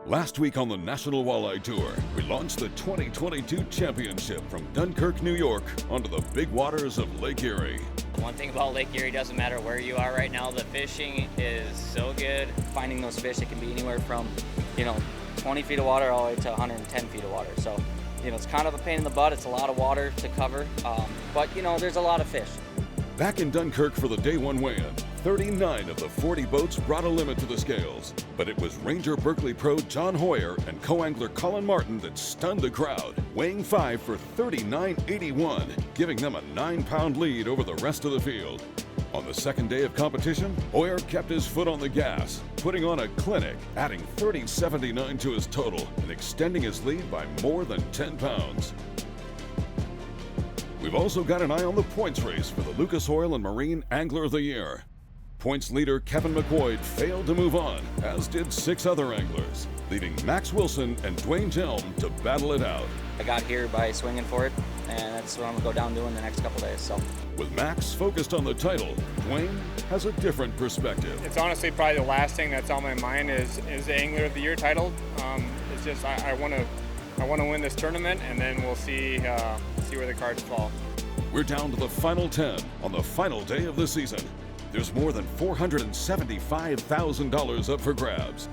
Last week on the National Walleye Tour, we launched the 2022 championship from Dunkirk, New York, onto the big waters of Lake Erie. One thing about Lake Erie, doesn't matter where you are right now, the fishing is so good. Finding those fish, it can be anywhere from, 20 feet of water all the way to 110 feet of water. So, it's kind of a pain in the butt. It's a lot of water to cover, but there's a lot of fish. Back in Dunkirk for the day one weigh-in, 39 of the 40 boats brought a limit to the scales, but it was Ranger Berkeley pro John Hoyer and co-angler Colin Martin that stunned the crowd, weighing 5 for 39.81, giving them a 9-pound lead over the rest of the field. On the second day of competition, Hoyer kept his foot on the gas, putting on a clinic, adding 30.79 to his total and extending his lead by more than 10 pounds. We've also got an eye on the points race for the Lucas Oil and Marine Angler of the Year. Points leader Kevin McCoy failed to move on, as did 6 other anglers, leaving Max Wilson and Dwayne Jelm to battle it out. I got here by swinging for it, and that's what I'm going to go down doing the next couple days. So, with Max focused on the title, Dwayne has a different perspective. It's honestly probably the last thing that's on my mind is the Angler of the Year title. It's just I want to win this tournament, and then we'll see where the cards fall. We're down to the final 10 on the final day of the season. There's more than $475,000 up for grabs.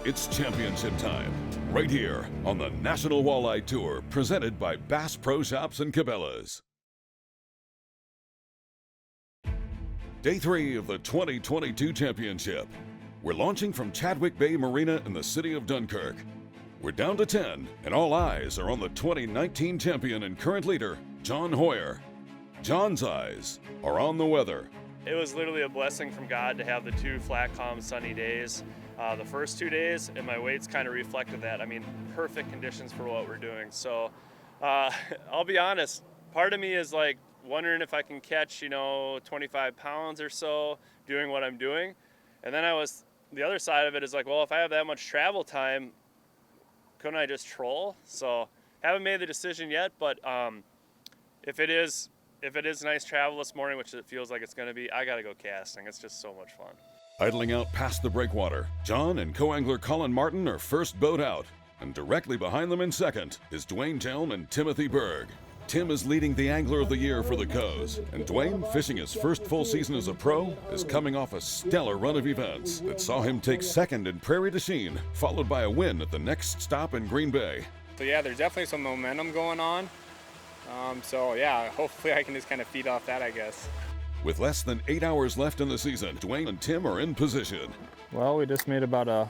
It's championship time, right here on the National Walleye Tour, presented by Bass Pro Shops and Cabela's. Day 3 of the 2022 championship. We're launching from Chadwick Bay Marina in the city of Dunkirk. We're down to 10, and all eyes are on the 2019 champion and current leader, John Hoyer. John's eyes are on the weather. It was literally a blessing from God to have the 2 flat, calm, sunny days. The first 2 days, and my weights kind of reflected that. I mean, perfect conditions for what we're doing. So I'll be honest, part of me is like wondering if I can catch, 25 pounds or so doing what I'm doing. And then the other side of it is like, well, if I have that much travel time, couldn't I just troll? So haven't made the decision yet, but if it is nice travel this morning, which it feels like it's going to be, I got to go casting. It's just so much fun. Idling out past the breakwater, John and co-angler Colin Martin are first boat out, and directly behind them in second is Dwayne Jelm and Timothy Berg. Tim is leading the Angler of the Year for the Coes, and Dwayne, fishing his first full season as a pro, is coming off a stellar run of events that saw him take second in Prairie du Chien, followed by a win at the next stop in Green Bay. So yeah, there's definitely some momentum going on. Hopefully I can just kind of feed off that, I guess. With less than 8 hours left in the season, Dwayne and Tim are in position. Well, we just made about a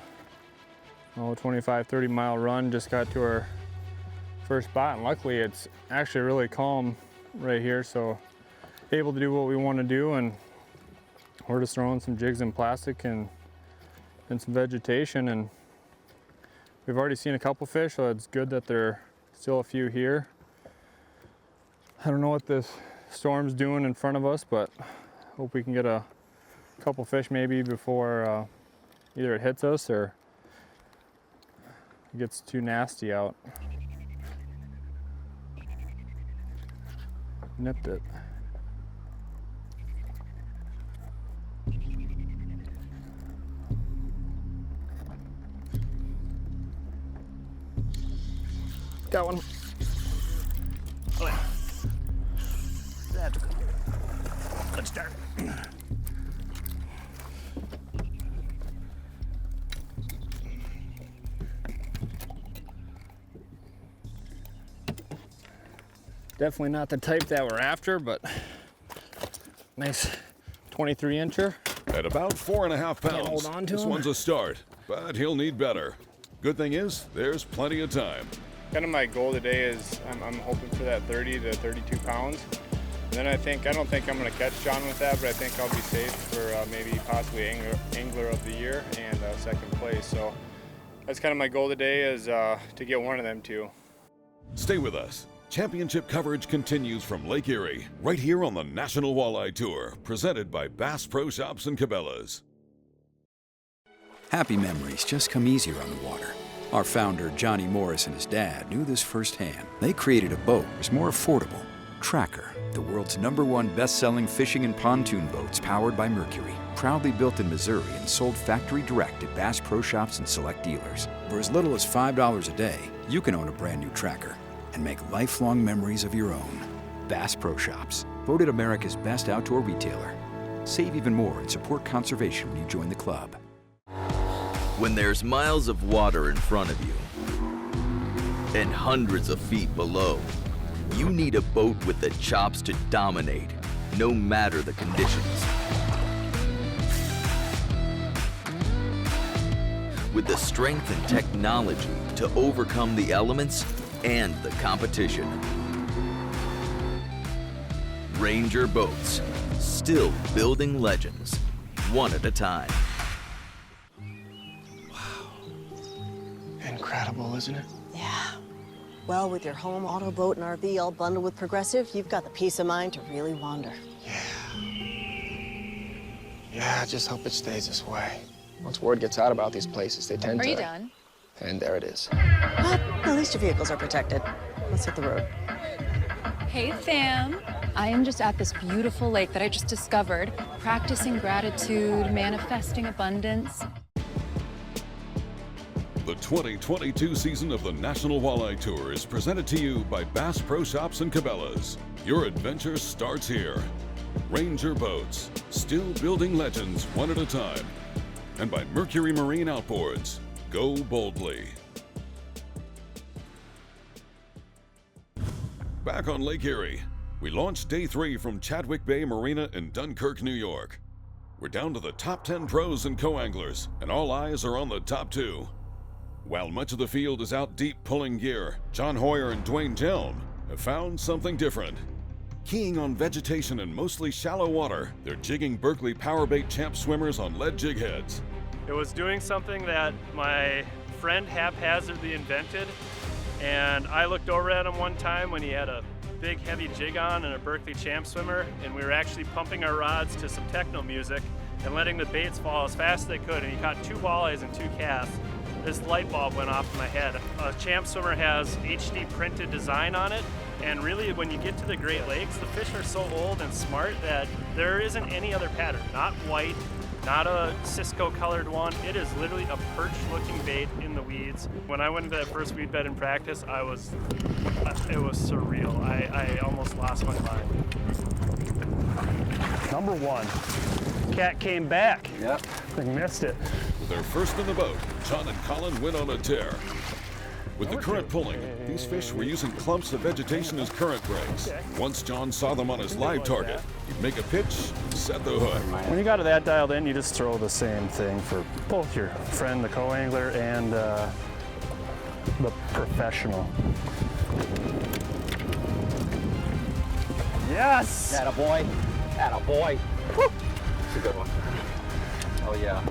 25, 30 mile run, just got to our first spot, and luckily it's actually really calm right here, so able to do what we want to do, and we're just throwing some jigs in plastic and some vegetation, and we've already seen a couple fish, so it's good that there are still a few here. I don't know what this storm's doing in front of us, but hope we can get a couple fish maybe before either it hits us or it gets too nasty out. Nipped it. Got one. That's good. Good start. Definitely not the type that we're after, but nice 23-incher. At about 4.5 pounds, hold on to this him. one's a start, but he'll need better. Good thing is, there's plenty of time. Kind of my goal today is I'm hoping for that 30 to 32 pounds. And then I don't think I'm going to catch John with that, but I think I'll be safe for maybe possibly Angler of the Year and second place. So that's kind of my goal today is to get one of them two. Stay with us. Championship coverage continues from Lake Erie, right here on the National Walleye Tour, presented by Bass Pro Shops and Cabela's. Happy memories just come easier on the water. Our founder, Johnny Morris, and his dad knew this firsthand. They created a boat that was more affordable, Tracker, the world's #1 best-selling fishing and pontoon boats powered by Mercury. Proudly built in Missouri and sold factory direct at Bass Pro Shops and select dealers. For as little as $5 a day, you can own a brand new Tracker and make lifelong memories of your own. Bass Pro Shops, voted America's best outdoor retailer. Save even more and support conservation when you join the club. When there's miles of water in front of you and hundreds of feet below, you need a boat with the chops to dominate, no matter the conditions. With the strength and technology to overcome the elements and the competition. Ranger Boats, still building legends, one at a time. Incredible, isn't it? Yeah. Well, with your home, auto, boat, and RV all bundled with Progressive, you've got the peace of mind to really wander. Yeah, I just hope it stays this way. Once word gets out about these places, they tend to... Are you done? And there it is. Well, at least your vehicles are protected. Let's hit the road. Hey, fam. I am just at this beautiful lake that I just discovered, practicing gratitude, manifesting abundance. The 2022 season of the National Walleye Tour is presented to you by Bass Pro Shops and Cabela's. Your adventure starts here. Ranger Boats, still building legends one at a time. And by Mercury Marine Outboards, go boldly. Back on Lake Erie, we launched day 3 from Chadwick Bay Marina in Dunkirk, New York. We're down to the top 10 pros and co-anglers, and all eyes are on the top 2. While much of the field is out deep pulling gear, John Hoyer and Dwayne Jelm have found something different. Keying on vegetation and mostly shallow water, they're jigging Berkeley Powerbait Champ swimmers on lead jig heads. It was doing something that my friend haphazardly invented, and I looked over at him one time when he had a big heavy jig on and a Berkeley Champ swimmer, and we were actually pumping our rods to some techno music and letting the baits fall as fast as they could, and he caught 2 walleyes and 2 casts. This light bulb went off in my head. A Champ swimmer has HD printed design on it, and really when you get to the Great Lakes, the fish are so old and smart that there isn't any other pattern. Not white, not a Cisco colored one. It is literally a perch looking bait in the weeds. When I went into that first weed bed in practice, it was surreal. I almost lost my mind. Number 1. Cat came back. Yep. They missed it. With their first in the boat, John and Colin went on a tear. With the current pulling, these fish were using clumps of vegetation as current breaks. Once John saw them on his live target, he'd make a pitch, set the hook. When you got that dialed in, you just throw the same thing for both your friend, the co-angler, and the professional. Yes! Attaboy. Attaboy. Woo! It's a good one. Oh, yeah.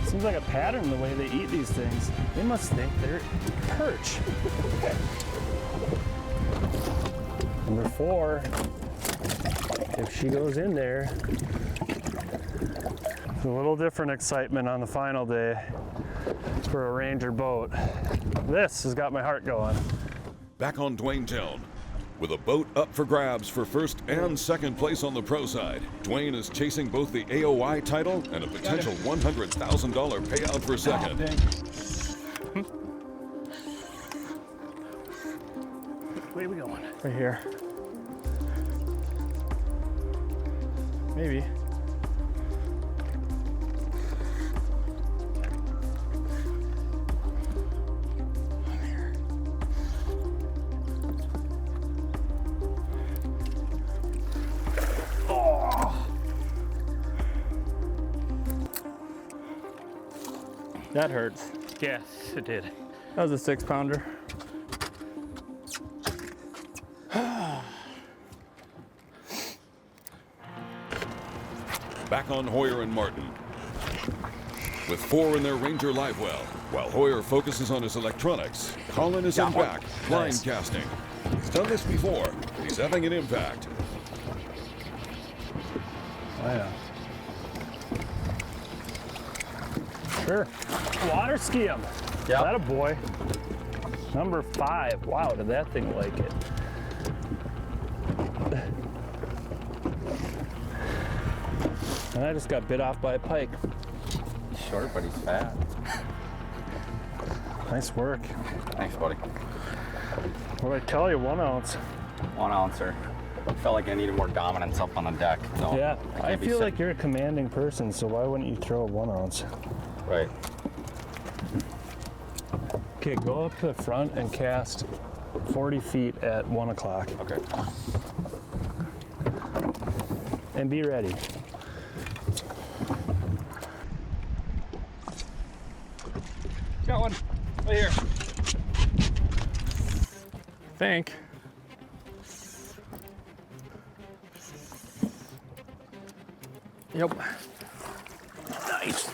Seems like a pattern the way they eat these things. They must think they're perch. Number 4, if she goes in there, it's a little different excitement on the final day for a Ranger boat. This has got my heart going. Back on Dwayne Jelm. With a boat up for grabs for first and second place on the pro side, Dwayne is chasing both the AOI title and a potential $100,000 payout for second. Where are we going? Right here. Maybe. That hurts. Yes, it did. That was a 6-pounder. Back on Hoyer and Martin. With 4 in their Ranger live well, while Hoyer focuses on his electronics, Colin is in back, blind casting. He's done this before. He's having an impact. Oh, yeah. Sure. Water ski him. Yeah. That a boy. Number 5. Wow, did that thing like it? And I just got bit off by a pike. He's short, but he's fat. Nice work. Thanks, buddy. What did I tell you? 1 ounce. 1 ouncer. I felt like I needed more dominance up on the deck. So Yeah, I feel like you're a commanding person, so why wouldn't you throw a 1 ounce? Right. Okay, go up to the front and cast 40 feet at 1 o'clock. Okay. And be ready. Got one right here. Think. Yep. Nice.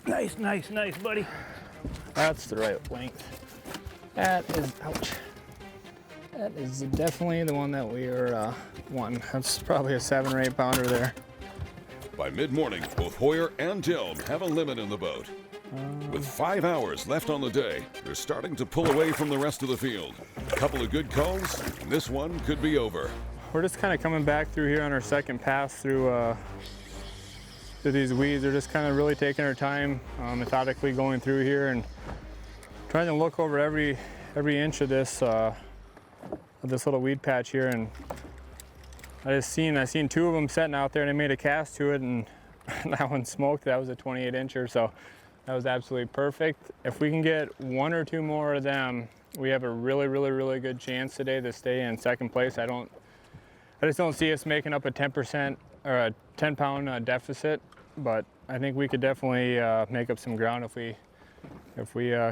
Nice, nice, nice, buddy. That's the right length. That is, ouch. That is definitely the one that we are wanting. That's probably a 7 or 8 pounder there. By mid-morning, both Hoyer and Jelm have a limit in the boat. With 5 hours left on the day, they're starting to pull away from the rest of the field. A couple of good calls, and this one could be over. We're just kind of coming back through here on our second pass through these weeds. They're just kind of really taking our time, methodically going through here and trying to look over every inch of this little weed patch here. And I seen 2 of them sitting out there, and I made a cast to it, and that one smoked. That was a 28 incher, so that was absolutely perfect. If we can get 1 or 2 more of them, we have a really, really, really good chance today to stay in second place. I just don't see us making up a 10% or a 10-pound deficit, but I think we could definitely make up some ground if we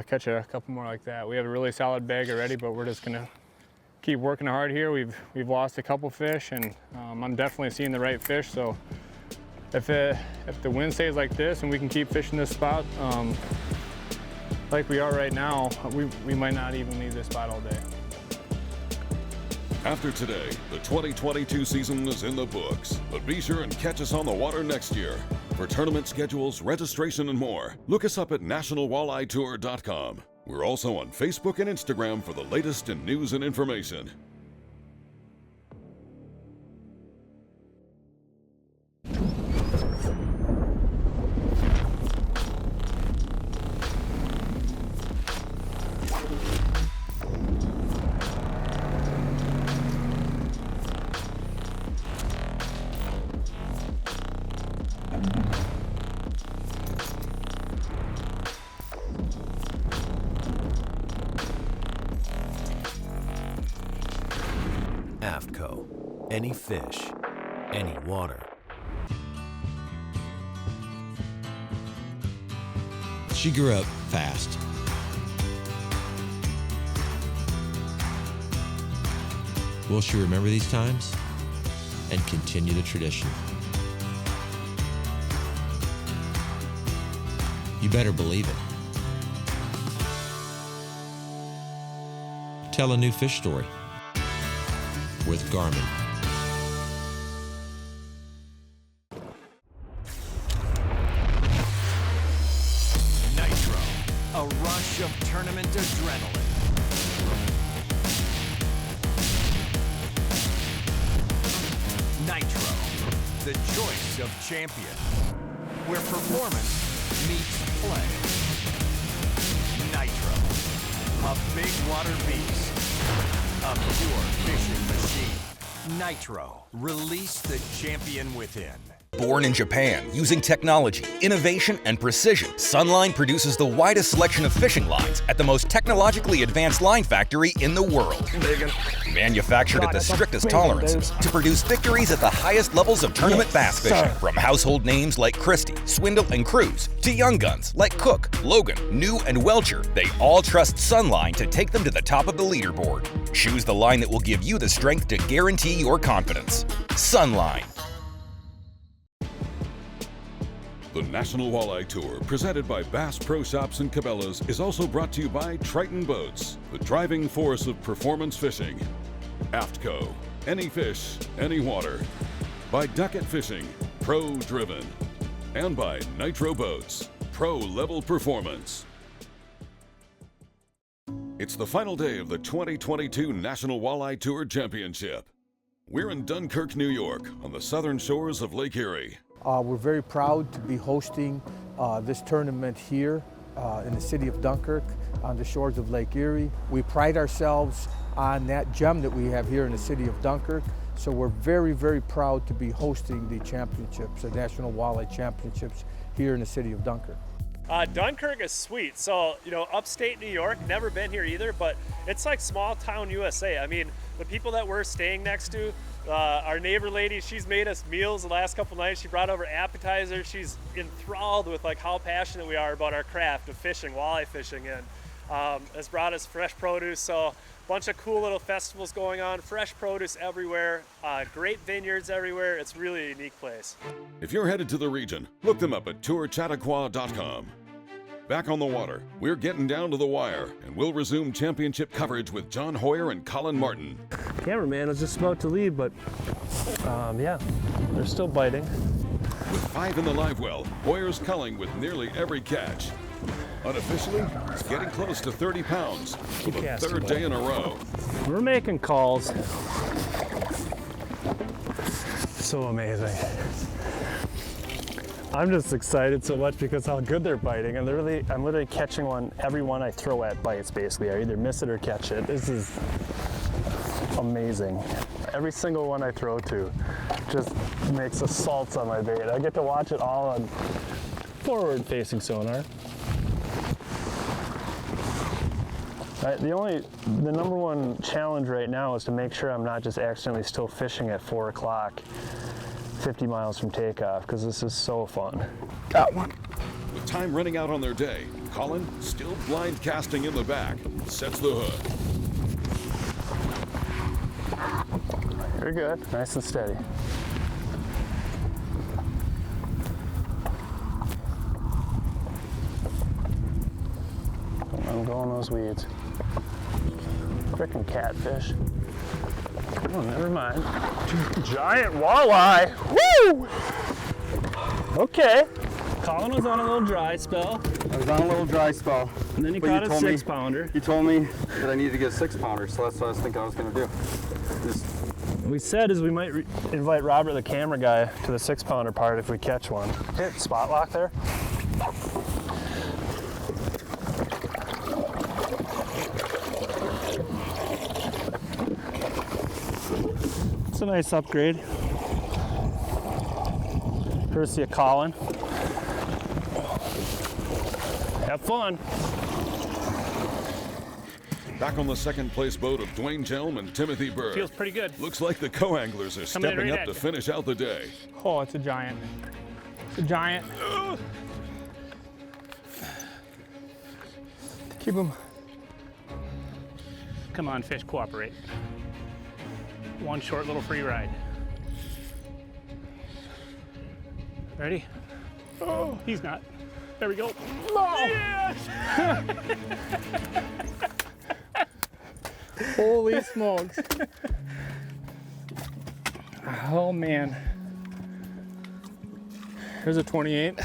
catch a couple more like that. We have a really solid bag already, but we're just gonna keep working hard here. We've lost a couple fish, and I'm definitely seeing the right fish. So if the wind stays like this and we can keep fishing this spot like we are right now, we might not even leave this spot all day. After today, the 2022 season is in the books, but be sure and catch us on the water next year. For tournament schedules, registration, and more, look us up at nationalwalleyetour.com. We're also on Facebook and Instagram for the latest in news and information. AFTCO. Any fish, any water. She grew up fast. Will she remember these times and continue the tradition? You better believe it. Tell a new fish story with Garmin. Nitro, a rush of tournament adrenaline. Nitro, the choice of champion, where performance meets play. Nitro, a big water beast, a pure fishing machine. Nitro, release the champion within. Born in Japan, using technology, innovation, and precision, Sunline produces the widest selection of fishing lines at the most technologically advanced line factory in the world. Manufactured at the strictest tolerances to produce victories at the highest levels of tournament bass fishing. From household names like Christie, Swindle, and Cruz, to young guns like Cook, Logan, New, and Welcher, they all trust Sunline to take them to the top of the leaderboard. Choose the line that will give you the strength to guarantee your confidence. Sunline. The National Walleye Tour, presented by Bass Pro Shops and Cabela's, is also brought to you by Triton Boats, the driving force of performance fishing. AFTCO, any fish, any water. By Duckett Fishing, pro-driven. And by Nitro Boats, pro-level performance. It's the final day of the 2022 National Walleye Tour Championship. We're in Dunkirk, New York, on the southern shores of Lake Erie. We're very proud to be hosting this tournament here in the city of Dunkirk on the shores of Lake Erie. We pride ourselves on that gem that we have here in the city of Dunkirk. So we're very, very proud to be hosting the championships, the National Walleye Championships here in the city of Dunkirk. Dunkirk is sweet. So, you know, upstate New York, never been here either, but it's like small town USA. I mean, the people that we're staying next to, our neighbor lady, she's made us meals the last couple nights. She brought over appetizers. She's enthralled with like how passionate we are about our craft of fishing, walleye fishing, and has brought us fresh produce. So a bunch of cool little festivals going on, fresh produce everywhere, great vineyards everywhere. It's really a unique place. If you're headed to the region, look them up at tourchautauqua.com. Back on the water, we're getting down to the wire, and we'll resume championship coverage with John Hoyer and Colin Martin. Cameraman was just about to leave, but yeah, they're still biting. With 5 in the live well, Hoyer's culling with nearly every catch. Unofficially, he's getting close to 30 pounds for the third day in a row. We're making calls. So amazing. I'm just excited so much because how good they're biting, and I'm literally catching one. Every one I throw at bites, basically. I either miss it or catch it. This is amazing. Every single one I throw to just makes assaults on my bait. I get to watch it all on forward-facing sonar. The number one challenge right now is to make sure I'm not just accidentally still fishing at 4 o'clock, 50 miles from takeoff, because this is so fun. Got one. With time running out on their day, Colin, still blind casting in the back, sets the hook. You're good, nice and steady. I'm going those weeds. Frickin' catfish. Oh, never mind. Giant walleye! Woo! Okay. Colin was on a little dry spell. I was on a little dry spell. And then he caught a 6-pounder. You told me that I needed to get a 6-pounder, so that's what I was thinking I was going to do. What we said is we might invite Robert, the camera guy, to the 6-pounder part if we catch one. Hit spot lock there. It's a nice upgrade. Courtesy of Colin. Have fun. Back on the second place boat of Dwayne Jelm and Timothy Burr. Feels pretty good. Looks like the co-anglers are stepping up to finish out the day. Oh, it's a giant. It's a giant. Keep him. Come on, fish, cooperate. One short little free ride. Ready? Oh, he's not. There we go. No! Yes! Holy smokes. Oh man. Here's a 28.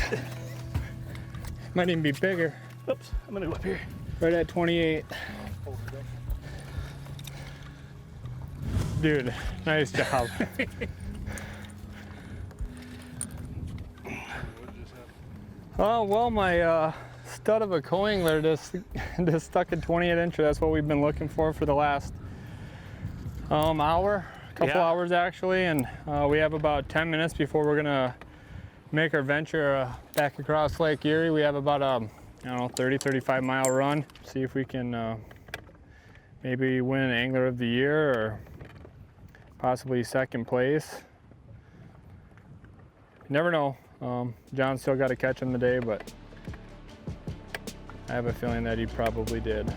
Might even be bigger. Oops, I'm gonna go up here. Right at 28. Dude, nice job. Oh, well, my stud of a co-angler just stuck a 28 incher. That's what we've been looking for the last hour, couple hours actually. And we have about 10 minutes before we're gonna make our venture back across Lake Erie. We have about I don't know, 30-35 mile run. See if we can maybe win an Angler of the Year or possibly second place. You never know. John's still got to catch him today, but I have a feeling that he probably did.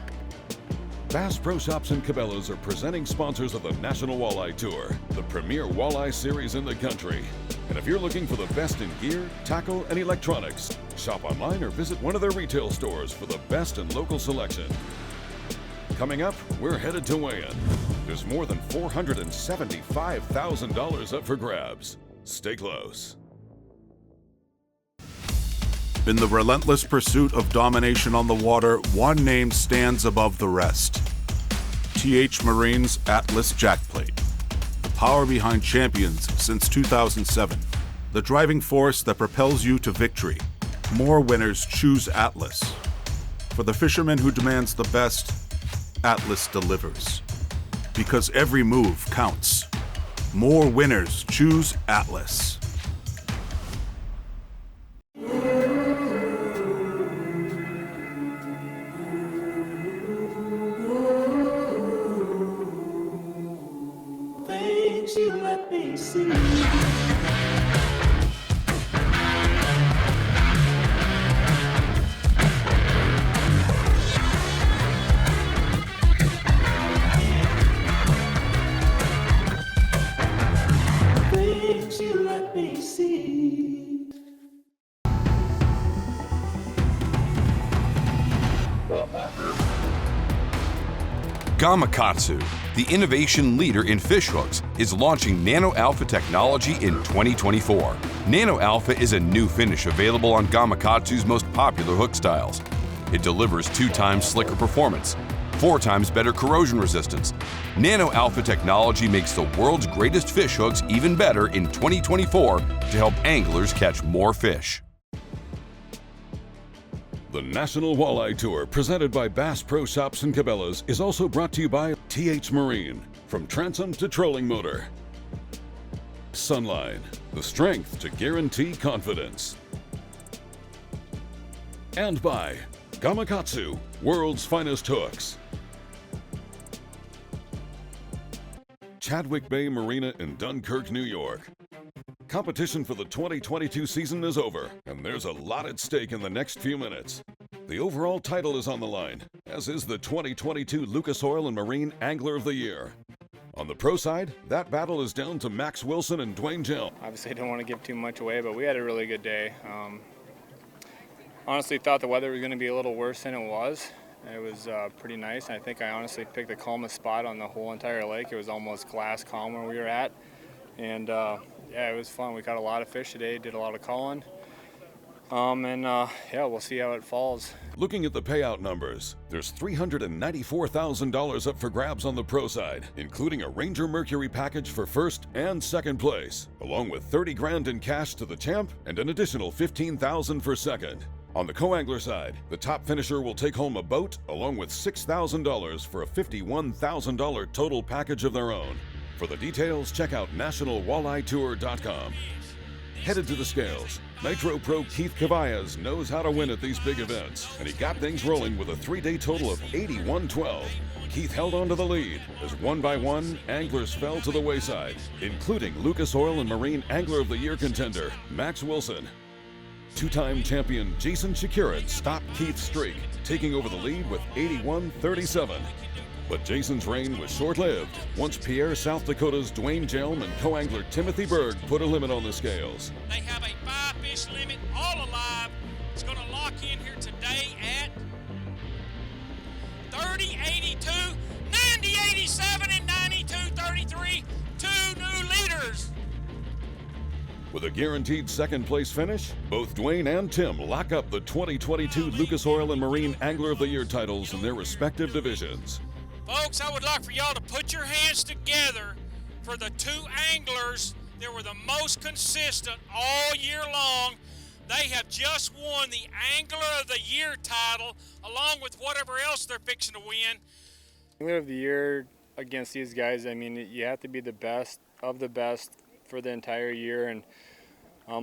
Bass Pro Shops and Cabela's are presenting sponsors of the National Walleye Tour, the premier walleye series in the country. And if you're looking for the best in gear, tackle, and electronics, shop online or visit one of their retail stores for the best in local selection. Coming up, we're headed to weigh-in. There's more than $475,000 up for grabs. Stay close. In the relentless pursuit of domination on the water, one name stands above the rest. TH Marine's Atlas Jackplate. The power behind champions since 2007. The driving force that propels you to victory. More winners choose Atlas. For the fisherman who demands the best, Atlas delivers. Because every move counts. More winners choose Atlas. Things you let me see. Things you let me see. Gamakatsu, the innovation leader in fish hooks, is launching Nano Alpha technology in 2024. Nano Alpha is a new finish available on Gamakatsu's most popular hook styles. It delivers 2 times slicker performance, 4 times better corrosion resistance. Nano Alpha technology makes the world's greatest fish hooks even better in 2024 to help anglers catch more fish. The National Walleye Tour, presented by Bass Pro Shops and Cabela's, is also brought to you by TH Marine, from transom to trolling motor. Sunline, the strength to guarantee confidence. And by Gamakatsu, world's finest hooks. Chadwick Bay Marina in Dunkirk, New York. Competition for the 2022 season is over, and there's a lot at stake in the next few minutes. The overall title is on the line, as is the 2022 Lucas Oil and Marine Angler of the Year. On the pro side, that battle is down to Max Wilson and Dwayne Jelm. Obviously, I don't want to give too much away, but we had a really good day. Honestly, thought the weather was going to be a little worse than it was. It was pretty nice. I think I honestly picked the calmest spot on the whole entire lake. It was almost glass calm where we were at. And yeah, it was fun. We caught a lot of fish today, did a lot of calling. Yeah, we'll see how it falls. Looking at the payout numbers, there's $394,000 up for grabs on the pro side, including a Ranger Mercury package for first and second place, along with $30,000 in cash to the champ and an additional $15,000 for second. On the co-angler side, the top finisher will take home a boat along with $6,000 for a $51,000 total package of their own. For the details, check out nationalwalletetour.com. Headed to the scales, Nitro Pro Keith Cavallas knows how to win at these big events, and he got things rolling with a 3-day total of 81-12. Keith held on to the lead as one by one, anglers fell to the wayside, including Lucas Oil and Marine Angler of the Year contender, Max Wilson. 2-time champion Jason Shakirin stopped Keith's streak, taking over the lead with 81-37. But Jason's reign was short-lived once Pierre, South Dakota's Dwayne Jelm and co-angler Timothy Berg put a limit on the scales. They have a 5-fish limit, all alive. It's going to lock in here today at 30-82, 90-87, and 92-33. 2 new leaders. With a guaranteed second-place finish, both Dwayne and Tim lock up the 2022 Lucas Oil and Marine Angler of the Year titles in their respective divisions. Folks, I would like for y'all to put your hands together for the 2 anglers that were the most consistent all year long. They have just won the Angler of the Year title, along with whatever else they're fixing to win. Angler of the Year against these guys, I mean, you have to be the best of the best for the entire year. And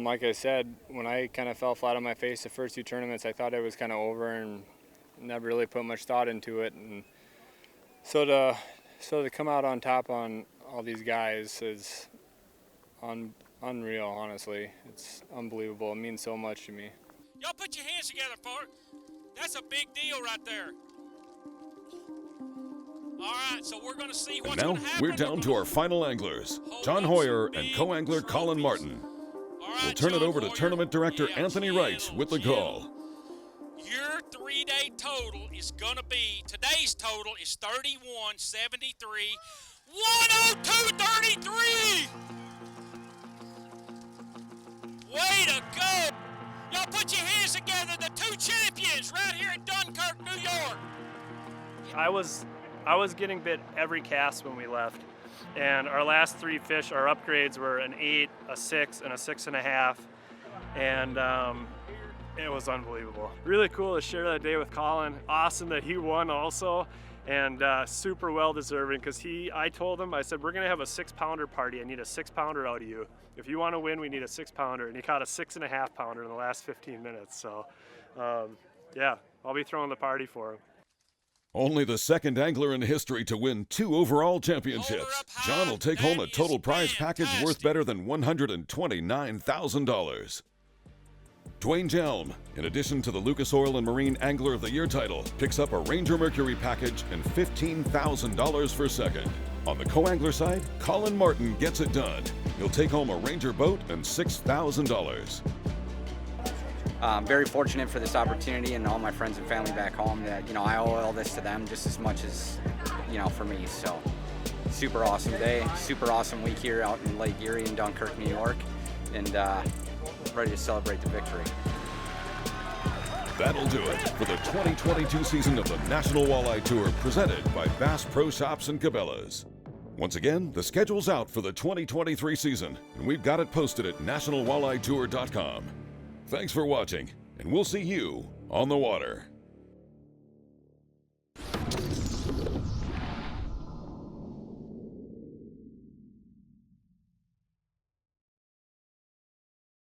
like I said, when I kind of fell flat on my face the first 2 tournaments, I thought it was kind of over and never really put much thought into it. And so to come out on top on all these guys is unreal, honestly. It's unbelievable. It means so much to me. Y'all put your hands together for it. That's a big deal right there. All right, so we're going to see what's going to happen. And now we're down to our final anglers, John Hoyer and co-angler Colin Martin. We'll turn it over to tournament director Anthony Wright with the call. Your 3-day total is going to be, today's total is 31-73, 102-33. Way to go. Y'all put your hands together. the two champions right here in Dunkirk, New York. I was getting bit every cast when we left, and our last 3 fish, our upgrades were an 8, a 6, and a 6.5, and it was unbelievable. Really cool to share that day with Colin. Awesome that he won also, and super well deserving, because I told him, I said, we're gonna have a 6-pounder party. I need a 6-pounder out of you. If you want to win, we need a 6-pounder, and he caught a 6.5-pounder in the last 15 minutes. So yeah, I'll be throwing the party for him. Only the second angler in history to win 2 overall championships. John will take home a total prize package worth better than $129,000. Dwayne Jelm, in addition to the Lucas Oil and Marine Angler of the Year title, picks up a Ranger Mercury package and $15,000 for second. On the co-angler side, Colin Martin gets it done. He'll take home a Ranger boat and $6,000. I'm very fortunate for this opportunity, and all my friends and family back home that, I owe all this to them just as much as, for me. So super awesome day, super awesome week here out in Lake Erie in Dunkirk, New York, and ready to celebrate the victory. That'll do it for the 2022 season of the National Walleye Tour, presented by Bass Pro Shops and Cabela's. Once again, the schedule's out for the 2023 season, and we've got it posted at nationalwalleyetour.com. Thanks for watching, and we'll see you on the water.